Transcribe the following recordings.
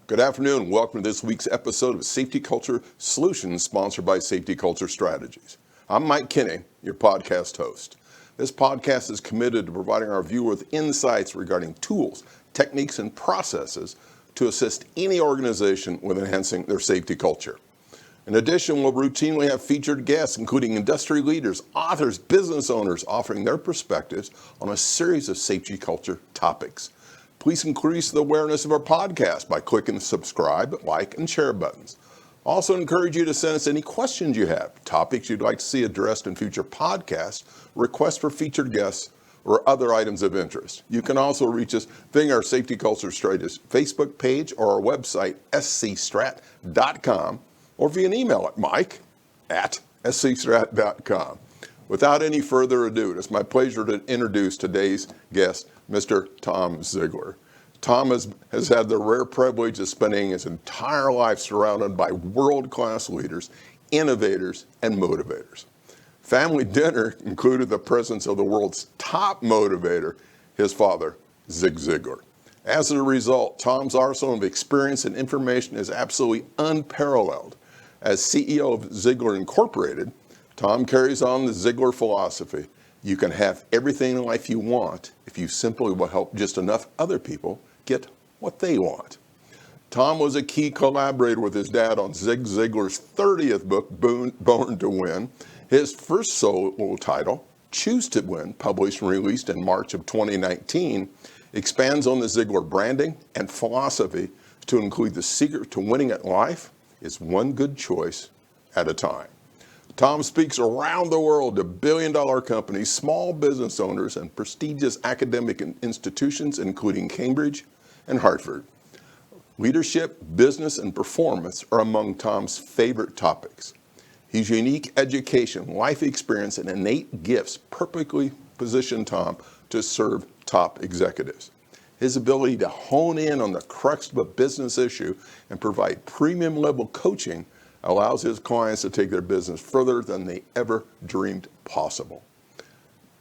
Good afternoon. Welcome to this week's episode of Safety Culture Solutions, sponsored by Safety Culture Strategies. I'm Mike Kinney, your podcast host. This podcast is committed to providing our viewer with insights regarding tools, techniques, and processes to assist any organization with enhancing their safety culture. In addition, we'll routinely have featured guests, including industry leaders, authors, business owners, offering their perspectives on a series of safety culture topics. Please increase the awareness of our podcast by clicking the subscribe, like, and share buttons. Also encourage you to send us any questions you have, topics you'd like to see addressed in future podcasts, requests for featured guests, or other items of interest. You can also reach us via our Safety Culture Strategies Facebook page or our website, scstrat.com, or via an email at mike@scstrat.com. Without any further ado, it's my pleasure to introduce today's guest, Mr. Tom Ziglar. Tom has had the rare privilege of spending his entire life surrounded by world-class leaders, innovators, and motivators. Family dinner included the presence of the world's top motivator, his father, Zig Ziglar. As a result, Tom's arsenal of experience and information is absolutely unparalleled. As CEO of Ziglar Incorporated, Tom carries on the Ziglar philosophy. You can have everything in life you want if you simply will help just enough other people get what they want. Tom was a key collaborator with his dad on Zig Ziglar's 30th book, Born to Win. His first solo title, Choose to Win, published and released in March of 2019, expands on the Ziglar branding and philosophy to include the secret to winning at life is one good choice at a time. Tom speaks around the world to billion-dollar companies, small business owners, and prestigious academic institutions, including Cambridge and Harvard. Leadership, business, and performance are among Tom's favorite topics. His unique education, life experience, and innate gifts perfectly position Tom to serve top executives. His ability to hone in on the crux of a business issue and provide premium-level coaching allows his clients to take their business further than they ever dreamed possible.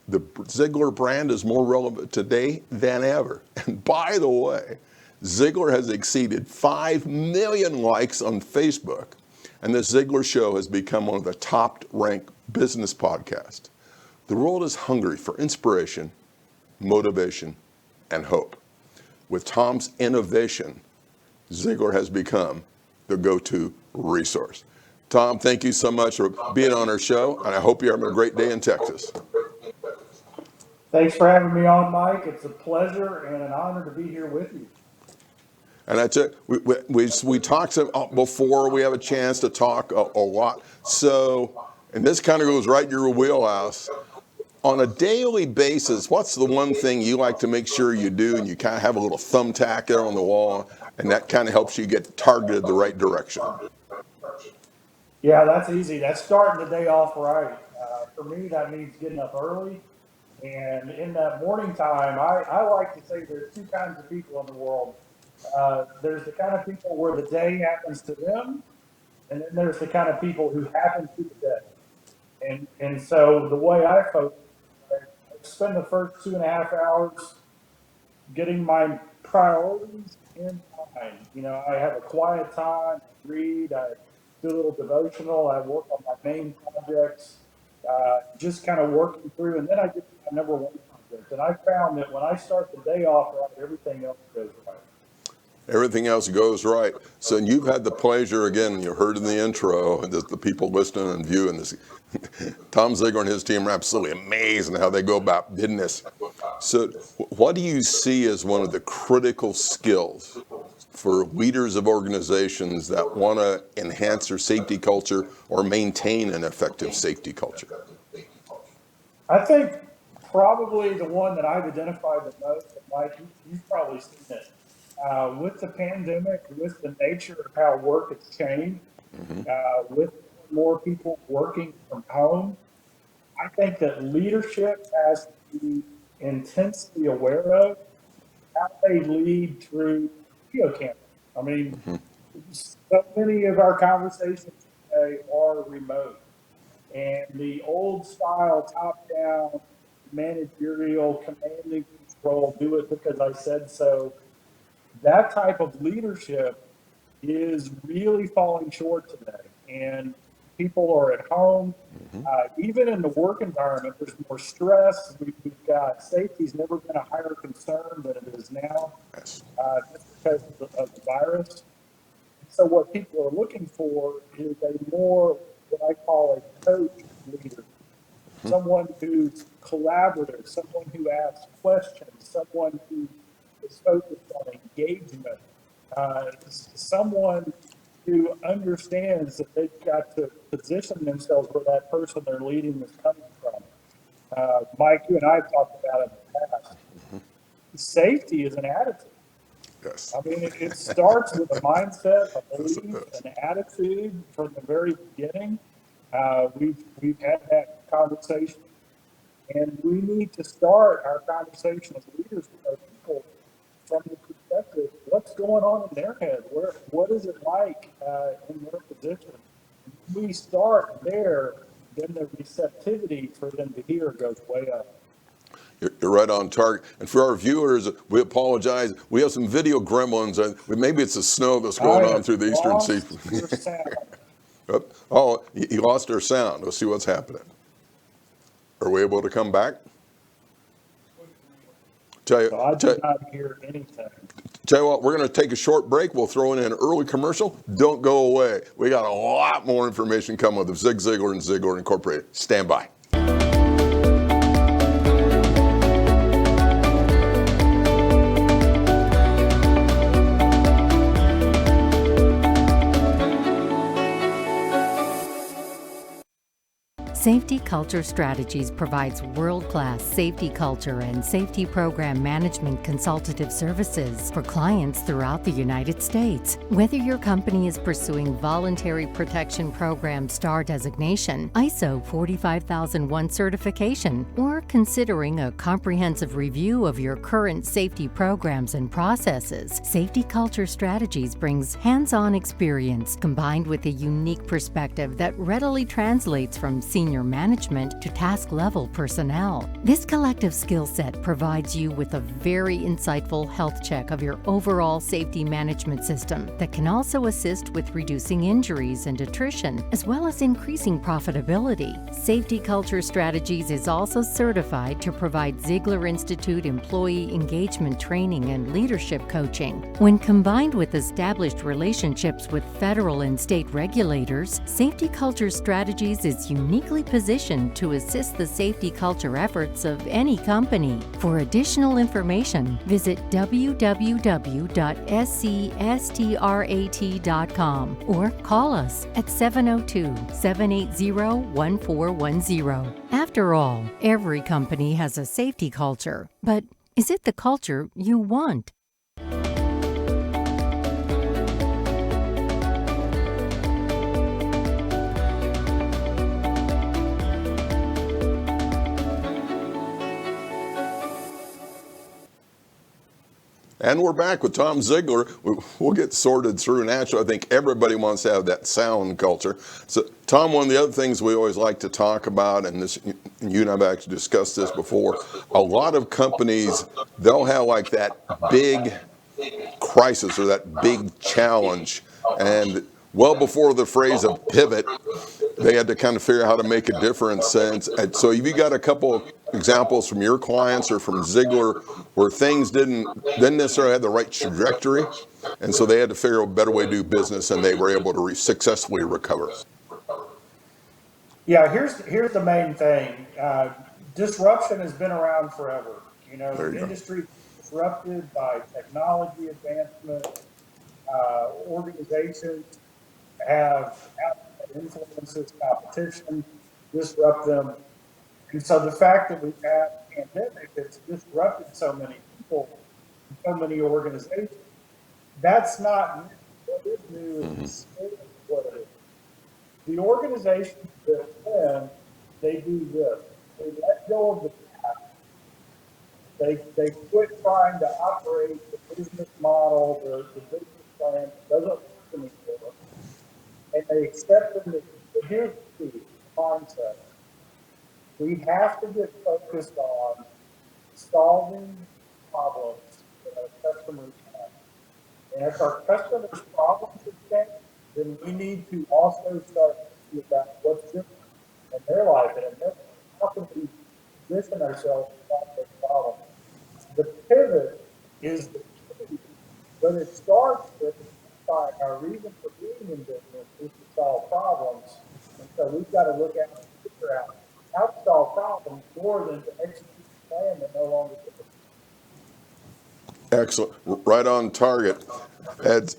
The Ziglar brand is more relevant today than ever. And by the way, Ziglar has exceeded 5 million likes on Facebook, and the Ziglar Show has become one of the top-ranked business podcasts. The world is hungry for inspiration, motivation, and hope. With Tom's innovation, Ziglar has become the go-to resource. Tom, thank you so much for being on our show, and I hope you're having a great day in Texas. Thanks for having me on, Mike. It's a pleasure and an honor to be here with you. And that's it. We talked before. We have a chance to talk a lot. So, and this kind of goes right in your wheelhouse. On a daily basis, what's the one thing you like to make sure you do, and you kind of have a little thumbtack there on the wall, and that kind of helps you get targeted the right direction? Yeah, that's easy. That's starting the day off right. For me, that means getting up early. And in that morning time, I like to say there's two kinds of people in the world. There's the kind of people where the day happens to them, and then there's the kind of people who happen to the day. And so the way I focus, I spend the first 2.5 hours getting my priorities in mind. You know, I have a quiet time, I read, I do a little devotional, I work on my main projects, just kind of working through, and then I get to my number one project. And I found that when I start the day off right, everything else goes right. Everything else goes right. So you've had the pleasure, again, you heard in the intro, and the people listening and viewing this, Tom Ziglar and his team are absolutely amazing how they go about business. So what do you see as one of the critical skills for leaders of organizations that want to enhance their safety culture or maintain an effective safety culture? I think probably the one that I've identified the most, and Mike, you've probably seen it. With the pandemic, with the nature of how work has changed, with more people working from home, I think that leadership has to be intensely aware of how they lead through video cameras. I mean, so many of our conversations today are remote, and the old style top-down managerial commanding control, do it because I said so, that type of leadership is really falling short today. And people are at home. Even in the work environment, there's more stress. We've got safety's never been a higher concern than it is now, Yes. just because of the virus. So what people are looking for is a more, what I call a coach leader, someone who's collaborative, someone who asks questions, someone who is focused on engagement, someone who understands that they've got to position themselves where that person they're leading is coming from. Mike, you and I have talked about it in the past. Safety is an attitude. Yes. I mean, it starts with a mindset, a Yes, it belief, does. an attitude from the very beginning. We've had that conversation, and we need to start our conversation as leaders with our people from the perspective, what's going on in their head? What is it like in their position? When we start there, then the receptivity for them to hear goes way up. You're right on target. And for our viewers, we apologize. We have some video gremlins, and maybe it's the snow that's going I on have through the eastern lost seaboard. your sound. Oh, he lost our sound. Let's see what's happening. Are we able to come back? Tell So I you, did not hear anything. tell you what, we're going to take a short break. We'll throw in an early commercial. Don't go away. We got a lot more information coming with Zig Ziglar and Ziglar Incorporated. Stand by. Safety Culture Strategies provides world-class safety culture and safety program management consultative services for clients throughout the United States. Whether your company is pursuing Voluntary Protection Program STAR designation, ISO 45001 certification, or considering a comprehensive review of your current safety programs and processes, Safety Culture Strategies brings hands-on experience combined with a unique perspective that readily translates from senior management to task-level personnel. This collective skill set provides you with a very insightful health check of your overall safety management system that can also assist with reducing injuries and attrition, as well as increasing profitability. Safety Culture Strategies is also certified to provide Ziglar Institute employee engagement training and leadership coaching. When combined with established relationships with federal and state regulators, Safety Culture Strategies is uniquely positioned to assist the safety culture efforts of any company. For additional information, visit www.scstrat.com or call us at 702-780-1410. After all, every company has a safety culture, but is it the culture you want? And we're back with Tom Ziglar. We'll get sorted through naturally. I think everybody wants to have that sound culture. So, Tom, one of the other things we always like to talk about, and this, you and I have actually discussed this before, a lot of companies, they'll have like that big crisis or that big challenge. And well before the phrase of pivot, they had to kind of figure out how to make a difference. And so have you got a couple examples from your clients or from Ziglar where things didn't necessarily have the right trajectory, and so they had to figure out a better way to do business, and they were able to successfully recover? Yeah, here's the main thing. Disruption has been around forever. You know, There you the go. industry is disrupted by technology advancement. Organizations have outside influences, competition, disrupt them. And so the fact that we've had a pandemic that's disrupted so many people, so many organizations, that's not new. What is new is the scale of what it is. The organizations that win, they do this. They let go of the past. They quit trying to operate the business model, the business plan that doesn't work anymore. And they accept them. Here's the key concept. We have to get focused on solving problems that our customers have And if our customers' problems have changed, then we need to also start thinking about what's different in their life and in their life. How can we position ourselves to solve those problems? The pivot is the key, but it starts with identifying our reason for being in business is to solve problems. And so we've got to look out and figure out how to solve problems more than to execute a plan that no longer fits. Excellent. Right on target. That's,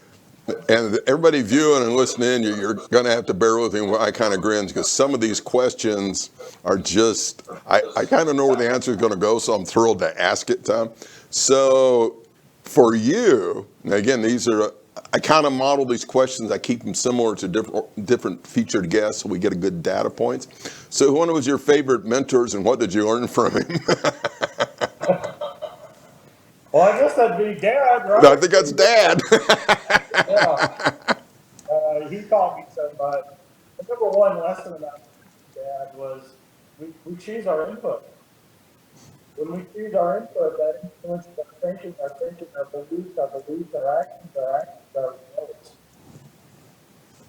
and everybody viewing and listening, you're going to have to bear with me when I kind of grins, because some of these questions are just, I kind of know where the answer is going to go, so I'm thrilled to ask it, Tom. So for you, and again, these are, I kind of model these questions. I keep them similar to different featured guests, so we get a good data points. So who was your favorite mentors, and what did you learn from him? Well, I guess that'd be Dad, I right? think that's Dad. Yeah. He taught me so much. The number one lesson about Dad was we choose our input. When we choose our input, that influences our thinking, our beliefs, our actions, our results.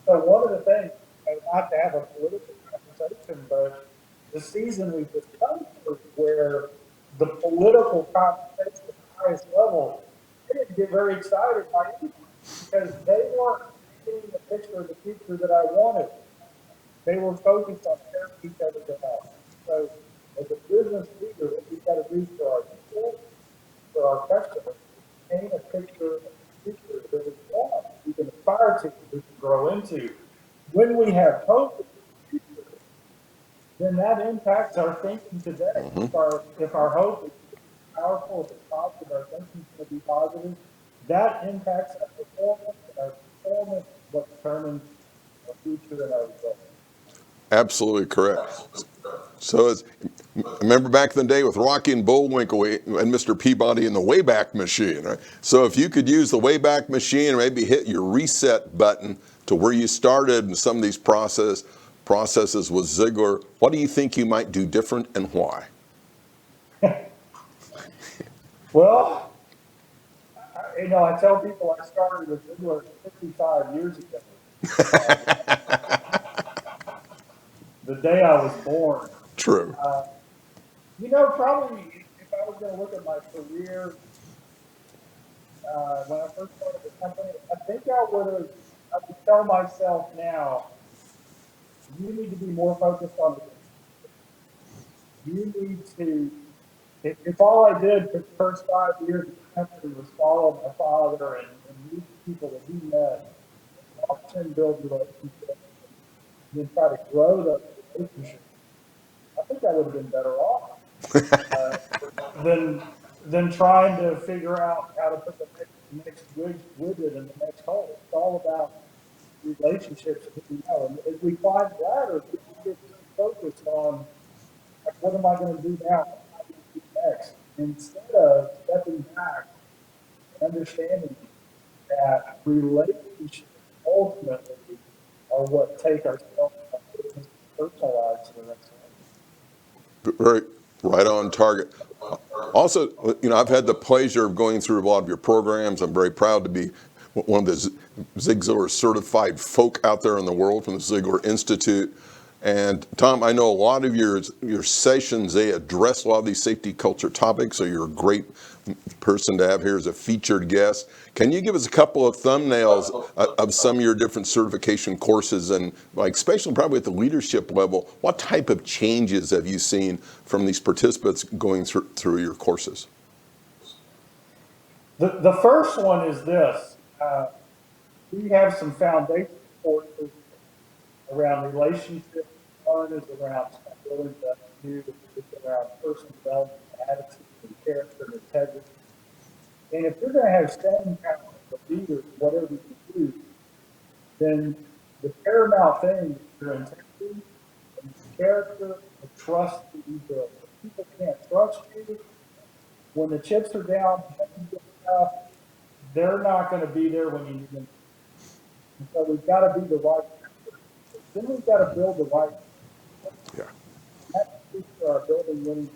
So one of the things, and not to have a political conversation, but the season we've just come through where the political conversation at the highest level, they didn't get very excited by anything because they weren't seeing the picture of the future that I wanted. They were focused on tearing each other down. So as a business leader, what we've got to do for our people, for our customers, is paint a picture of the future that we want, we can aspire to, we can grow into. When we have hope, then that impacts our thinking today. If our hope is powerful, if it's positive, our thinking is going to be positive. That impacts our performance, and our performance is what determines our future and our results. Absolutely correct. So it's, remember back in the day with Rocky and Bullwinkle and Mr. Peabody in the Wayback Machine, right? So if you could use the Wayback Machine and maybe hit your reset button to where you started in some of these processes with Ziglar, what do you think you might do different and why? Well, I tell people I started with Ziglar 55 years ago. The day I was born. True. Probably if I was going to look at my career when I first started the company, I think I would tell myself now, you need to be more focused on the, you need to, if all I did for the first 5 years of the company was follow my father and meet people that he met, watch him build relationships, and then try to grow those relationships, I think I would have been better off than trying to figure out how to put the next widget in the next hole. It's all about relationships, and as we climb the ladder, we get so focused on like, what am I going to do now? What am I going to do next? Instead of stepping back and understanding that relationships ultimately are what take ourselves from business and personal lives to the next level. Very right on target. Also, I've had the pleasure of going through a lot of your programs. I'm very proud to be one of the Zig Ziglar certified folk out there in the world from the Ziglar Institute. And Tom, I know a lot of your sessions, they address a lot of these safety culture topics, so you're a great person to have here as a featured guest. Can you give us a couple of thumbnails of some of your different certification courses, and like especially probably at the leadership level, what type of changes have you seen from these participants going through your courses? The first one is this. We have some foundation courses around relationships. One is around building the new, it's around personal development, attitude, and character, and integrity. And if you're going to have staying power for leaders, whatever you do, then the paramount thing is your integrity and your character, the trust that you build. If people can't trust you, when the chips are down, they're not going to be there when you need them. And so we've got to be the right. Then we've got to build the right. Yeah. That's our building winning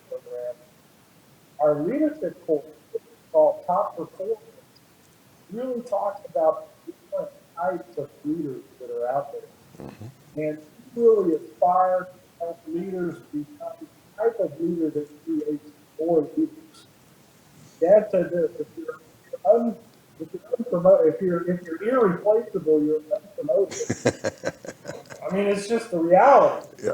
program. Our leadership course is called Top Performance. really talks about different types of leaders that are out there. And we really aspire to help leaders become the type of leader that creates more leaders. Dad said this: if you're irreplaceable, you're unpromoted. I mean, it's just the reality. Yeah.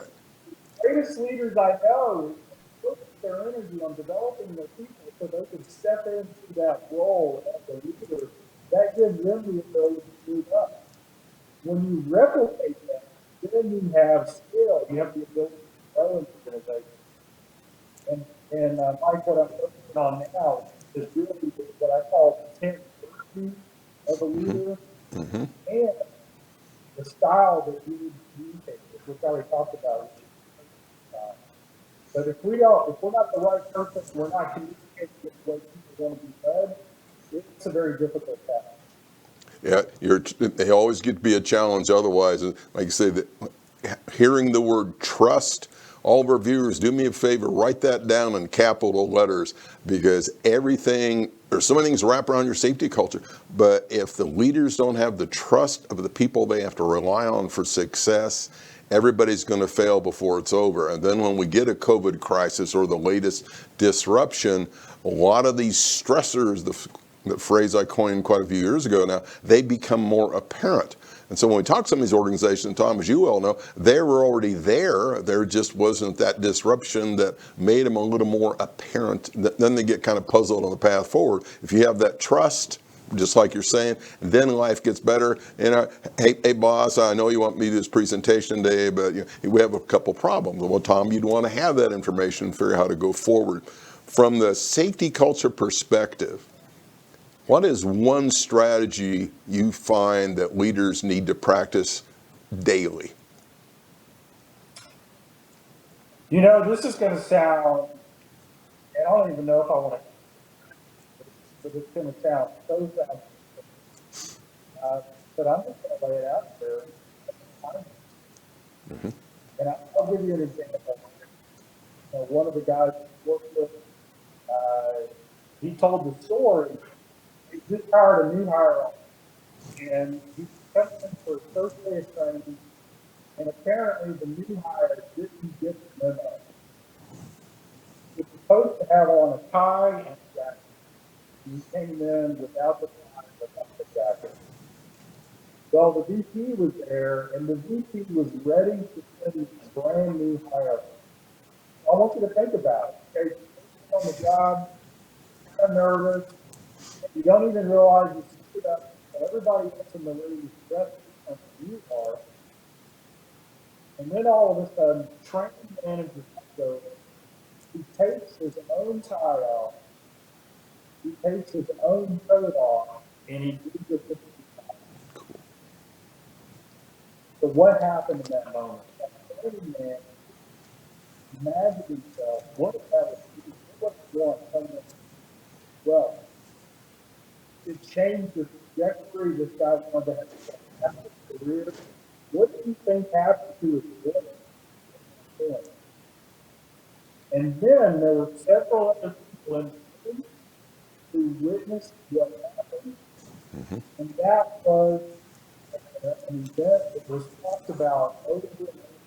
The greatest leaders I know focus their energy on developing their people so they can step into that role as a leader. That gives them the ability to move up. When you replicate that, then you have skill. You have the ability to grow an organization. And Mike, what I'm focusing on now is really what I call the 10 virtues of a leader and the style that you need to communicate, which I already talked about. But if we're not the right person, we're not communicating with the way people want to be led, it's a very difficult task. Yeah, they always get to be a challenge otherwise. And like you say, that hearing the word trust, all of our viewers, do me a favor, write that down in capital letters, because there's so many things wrapped around your safety culture. But if the leaders don't have the trust of the people they have to rely on for success, everybody's going to fail before it's over. And then when we get a COVID crisis or the latest disruption, a lot of these stressors, the phrase I coined quite a few years ago now, they become more apparent. And so when we talk to some of these organizations, Tom, as you well know, they were already there. There just wasn't that disruption that made them a little more apparent. Then they get kind of puzzled on the path forward. If you have that trust, just like you're saying, then life gets better. And hey, boss, I know you want me to do this presentation today, but we have a couple problems. Well, Tom, you'd want to have that information and figure out how to go forward. From the safety culture perspective, what is one strategy you find that leaders need to practice daily? This is going to sound, and I don't even know if I want to, but it's going to sound so but I'm just going to lay it out there. And I'll give you an example. One of the guys I worked with, he told the story. He just hired a new hire, and he comes in for his first day of training, and apparently the new hire didn't get the memo. He's supposed to have on a tie and a jacket. He came in without the tie, without the jacket. Well, the VP was there, and the VP was ready to send a brand new hire. I want you to think about it. Okay, you're on the job, kind of nervous. You don't even realize you stood up. Everybody else in the room is dressed as you are. And then all of a sudden, training manager goes, he takes his own tie off, he takes his own coat off, and he gives it to the tie. So what happened in that moment? That training man imagined himself, what if that was going coming in? Well, it changed the trajectory this guy wanted to have a career. What do you think happened to his business? And then there were several other people in the room who witnessed what happened. And that was an event that was talked about over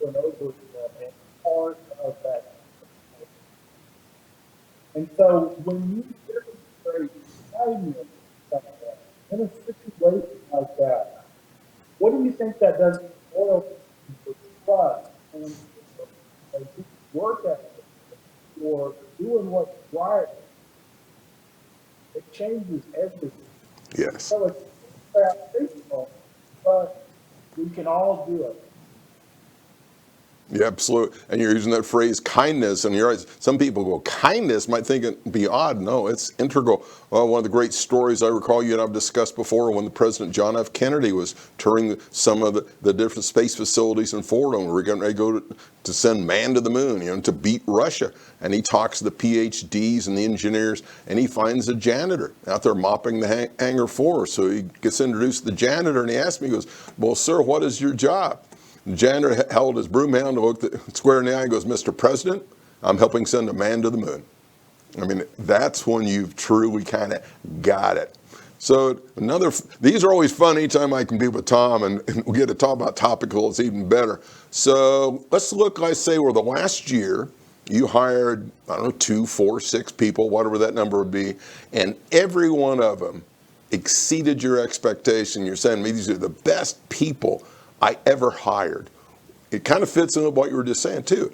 and over again and part of that. And so when you demonstrate kindness in a situation like that, what do you think that does for loyalty, for trust, and for work ethic, for doing what's right? It changes everything. Yes. So it's foundational, but we can all do it. Yeah, absolutely. And you're using that phrase kindness, and you're right. Some people go, kindness might think it'd be odd. No, it's integral. One of the great stories I recall you and I've discussed before, when the President John F. Kennedy was touring some of the different space facilities in Florida, and we're getting ready to go to send man to the moon, to beat Russia. And he talks to the PhDs and the engineers, and he finds a janitor out there mopping the hangar floor. So he gets introduced to the janitor, and he asks me, he goes, well, sir, what is your job? The janitor held his broom hand, looked square in the eye, and goes, Mr. President, I'm helping send a man to the moon. I mean, that's when you've truly kind of got it. So these are always fun anytime I can be with Tom and we get to talk about topical, it's even better. So let's say over the last year, you hired, I don't know, 2, 4, 6 people, whatever that number would be, and every one of them exceeded your expectation. You're saying, these are the best people I ever hired. It kind of fits into what you were just saying too.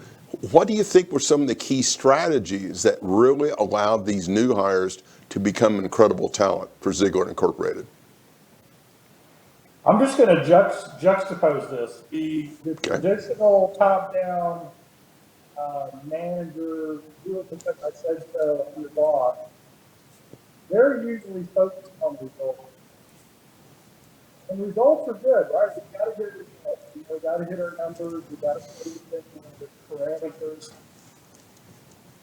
What do you think were some of the key strategies that really allowed these new hires to become incredible talent for Ziglar Incorporated? I'm just going to juxtapose this. The traditional top-down manager, do it because I said so, your boss, they're usually focused on results. And results are good, right? We got to get results. We got to hit our numbers. We got to put things in the parameters.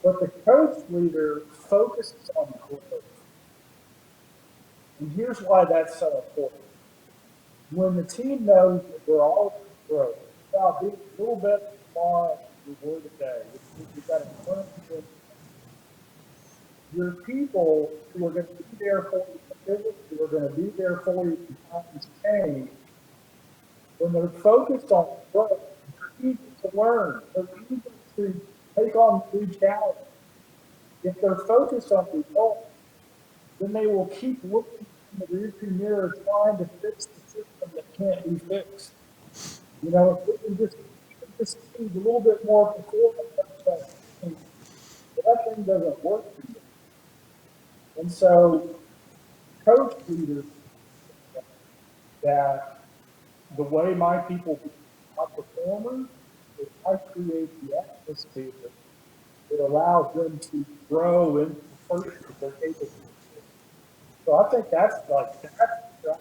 But the coach leader focuses on growth. And here's why that's so important. When the team knows that we're all growth, now be a little bit more reward today. We've got to learn to your people who are going to be there for you, who are going to be there for you in times of change. When they're focused on growth, they're easy to learn. They're easy to take on new challenges. If they're focused on results, then they will keep looking in the rearview mirror trying to fix the system that can't be fixed. You know, if we can just see a little bit more performance, that thing doesn't work for you. And so, coach leaders, that the way my people become performers is I create the atmosphere that allows them to grow into the person that they're capable of. So I think that's the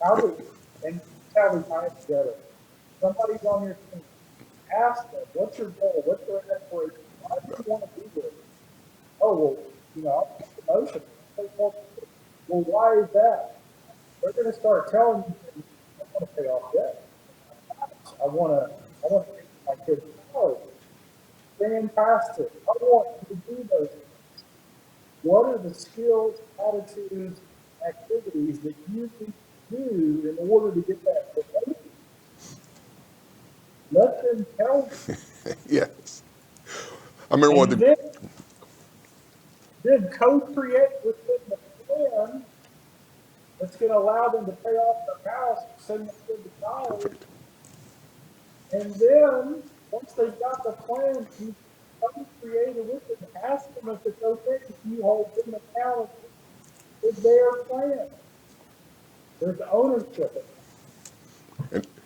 how do and how we tie it together. Somebody's on your team. Ask them, what's your goal? What's your aspiration? Why do you want to be there? Oh, well, you know, I'm promotion. Well, why is that? They're going to start telling you, I want to pay off debt. I want to take my kids to college. Fantastic. I want you to do those things. What are the skills, attitudes, activities that you need to do in order to get that promotion? Let them tell you. Yes. I remember and then co-create with them the plan that's going to allow them to pay off their house, send them to college. Perfect. And then, once they've got the plan, you co-create it with them. Ask them if it's okay if you hold them accountable to their plan. There's ownership.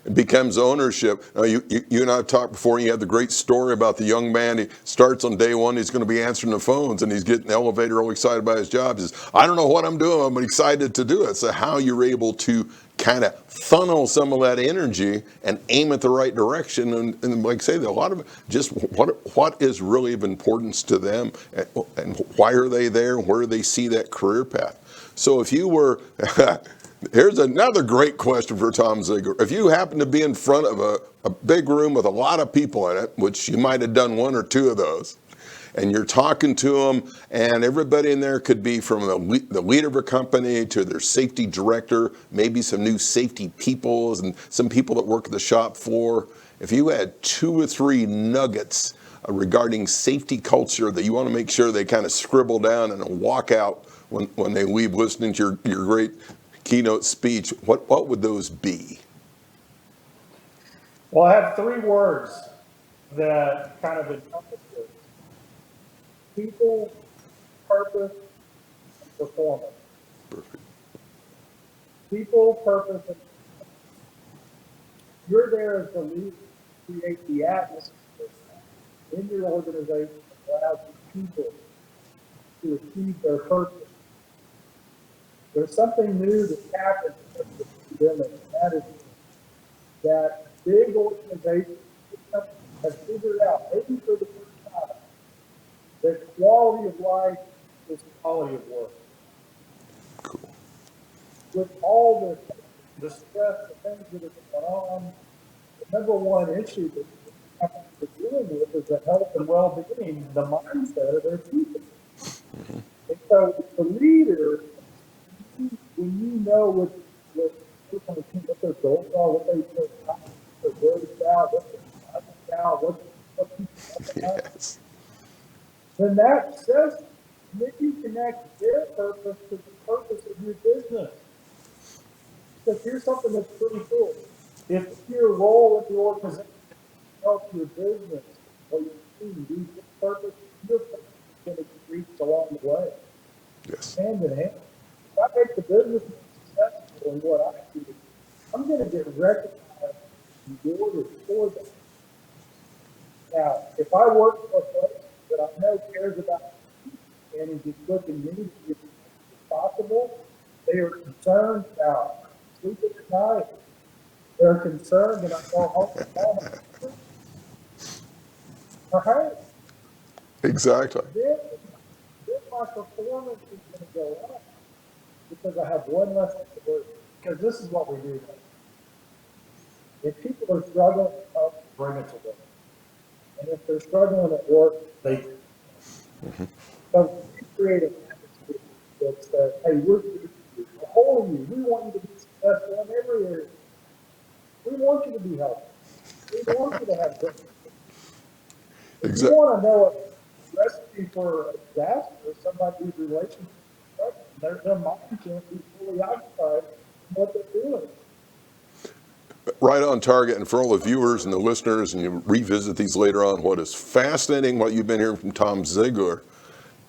It becomes ownership. You and I talked before, and you had the great story about the young man. He starts on day one, he's going to be answering the phones, and he's getting the elevator, all excited about his job. He says, I don't know what I'm doing, I'm excited to do it. So how you're able to kind of funnel some of that energy and aim it the right direction. And like I say, a lot of it, just what is really of importance to them, and why are they there, and where do they see that career path. So if you were... Here's another great question for Tom Ziglar. If you happen to be in front of a big room with a lot of people in it, which you might have done 1 or 2 of those, and you're talking to them, and everybody in there could be from the leader of a company to their safety director, maybe some new safety people, and some people that work at the shop floor. If you had 2 or 3 nuggets regarding safety culture that you want to make sure they kind of scribble down and walk out when they leave listening to your great keynote speech, what would those be? Well, I have 3 words that kind of encompass this. People, purpose, and performance. Perfect. People, purpose, and you're there as the leader to create the atmosphere in your organization that allows your people to achieve their purpose. There's something new that's happened in the pandemic, and that is that big organizations have figured out, maybe for the first time, that quality of life is quality of work. Cool. With all the stress, the things that are going on, the number one issue that companies are dealing with is the health and well-being, the mindset of their people. And so the leader when you know what people on the team, what their goals are, what they feel confident, what they're worried about, what they're excited about, what people want, Yes. then that says, then you connect their purpose to the purpose of your business. Because here's something that's pretty cool. If your role in the organization help your business or your team reach its purpose, your purpose is going to be reached along the way, Yes. hand in hand. If I make the business successful in what I do, I'm going to get recognized and rewarded for that. Now, if I work for a place that I know cares about me and is just looking me to be as possible, they are concerned about sleeping at night. They're concerned that I go home and home. Or hey, Exactly. then my performance is going to go up because I have one less thing to worry. Because this is what we do now. If people are struggling, bring it to work. And if they're struggling at work, they so we create an atmosphere that says, hey, we're here for you. The whole of you. We want you to be successful in every area. We want you to be healthy. We want you to have good. If you Exactly. want to know a recipe for a disaster, somebody whose relationship is struggling, their mind can't be fully occupied in what they're doing. Right on target. And for all the viewers and the listeners, and you revisit these later on, what is fascinating, what you've been hearing from Tom Ziglar,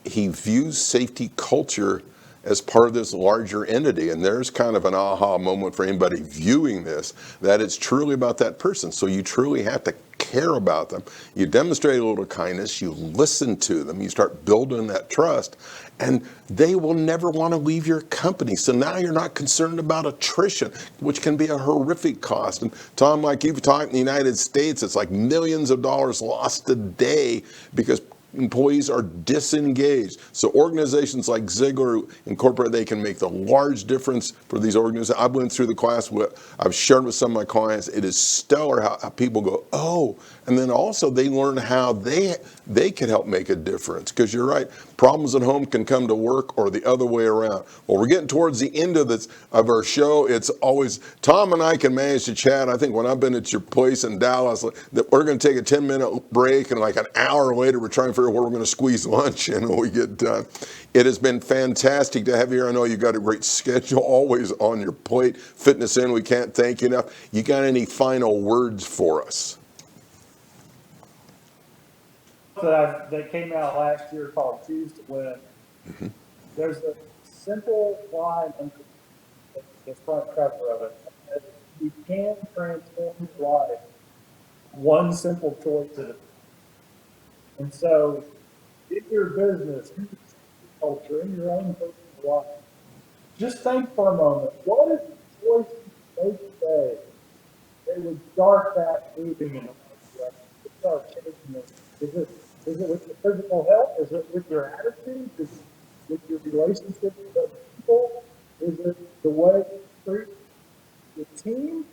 he views safety culture as part of this larger entity. And there's kind of an aha moment for anybody viewing this, that it's truly about that person. So you truly have to care about them. You demonstrate a little kindness, you listen to them, you start building that trust, and they will never want to leave your company. So now you're not concerned about attrition, which can be a horrific cost. And Tom, like you've talked in the United States, it's like millions of dollars lost a day because employees are disengaged. So organizations like Ziglar Incorporated, they can make the large difference for these organizations. I went through the class, I've shared with some of my clients. It is stellar how people go, oh, and then also they learn how they can help make a difference. Because you're right, problems at home can come to work or the other way around. Well, we're getting towards the end of our show. It's always, Tom and I can manage to chat. I think when I've been at your place in Dallas, that we're going to take a 10-minute break, and like an hour later, we're trying to figure out where we're going to squeeze lunch in when we get done. It has been fantastic to have you here. I know you got a great schedule, always on your plate. Fitness In, we can't thank you enough. You got any final words for us? That came out last year called Choose to Win. Mm-hmm. There's a simple line under the front cover of it. You can transform your life one simple choice at a time. And so, in your business, in your culture, in your own personal life, just think for a moment, what is the choice you make today that would start that moving in the right direction, to start changing it? Is it with your physical health? Is it with your attitude? Is it with your relationship with other people? Is it the way you treat your team?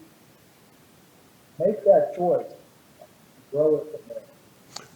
Make that choice. Grow it from there.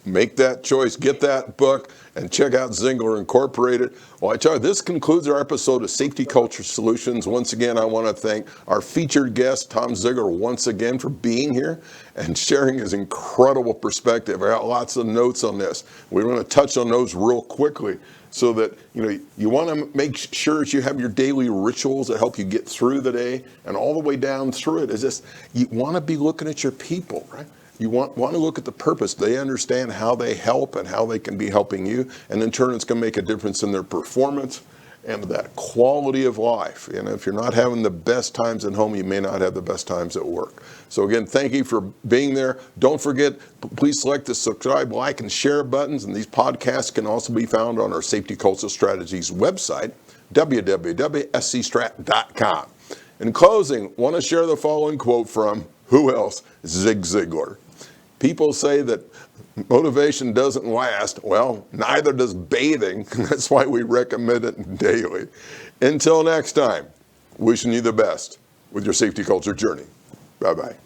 Make that choice, get that book, and check out Ziglar Incorporated. Well, I tell you, this concludes our episode of Safety Culture Solutions. Once again, I want to thank our featured guest, Tom Ziglar, once again for being here and sharing his incredible perspective. I got lots of notes on this. We want to touch on those real quickly so that you want to make sure that you have your daily rituals that help you get through the day, and all the way down through it is just you want to be looking at your people, right? You want to look at the purpose. They understand how they help and how they can be helping you. And in turn, it's going to make a difference in their performance and that quality of life. And if you're not having the best times at home, you may not have the best times at work. So again, thank you for being there. Don't forget, please select the subscribe, like, and share buttons. And these podcasts can also be found on our Safety Culture Strategies website, www.scstrat.com. In closing, want to share the following quote from, who else? Zig Ziglar. People say that motivation doesn't last. Well, neither does bathing. That's why we recommend it daily. Until next time, wishing you the best with your safety culture journey. Bye-bye.